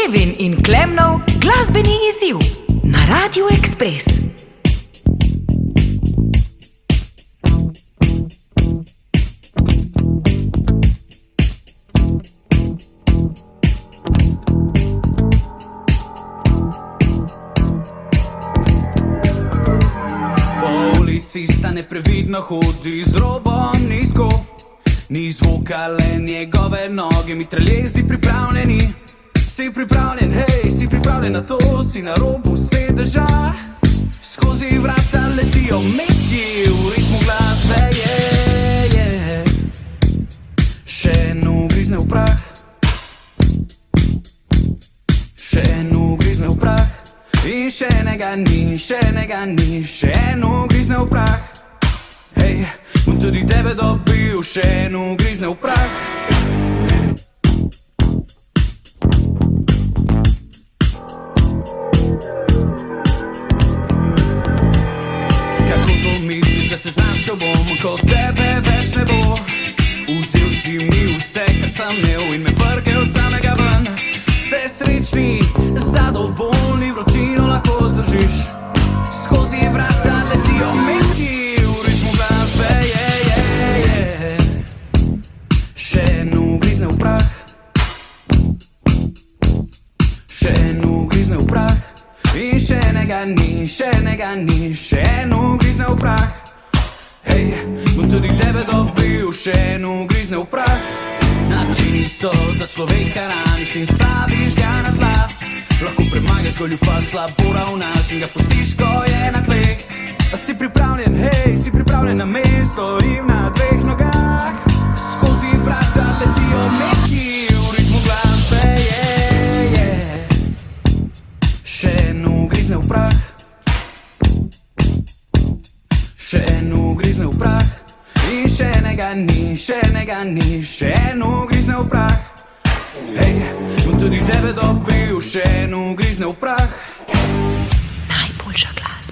Kevin in Klemnov glasbeni izziv na Radiu Ekspres. Po ulici sta neprevidno hodi z robom nizko, ni zvuka, le njegove noge, mitraljezi pripravljeni. Si pripravljen, hej, si pripravljen na to, si na robu sedeža. Skozi vrata letijo metki, v ritmu glasbe je. Še eno grizne v prah, še eno grizne v prah. In še enega ni, še enega ni, še eno grizne v prah. Hej, bom tudi tebe dobil, še eno grizne v prah. Misliš, da se znašel bom, ko tebe več ne bo. Vzel si mi vse, kar sem imel, in me vrgel samega ven. Ste srečni, zadovoljni, vročino lahko zdržiš. Skozi vrata letijo metki, v ritmu glasbe je. Še eno grizne v prah, še eno grizne v prah. In še enega ni, še enega ni, še eno grizne v prah. Hej, bom tudi tebe dobil, še eno grizne v prah. Načini so, da človeka raniš in spraviš ga na tla. Lahko premagaš goljufa, slabo ravnaš in ga pustiš, ko je na tleh. Si pripravljen, hej, si pripravljen na mesto in na dveh nogah. Skozi vrata letijo metki, v ritmu glasbe je. Še eno grizne v prah, še eno grizne v prah. In še enega ni, še enega ni, še eno grizne v prah. Hej, bom tudi tebe dobil, še eno grizne v prah. Najboljša glasba.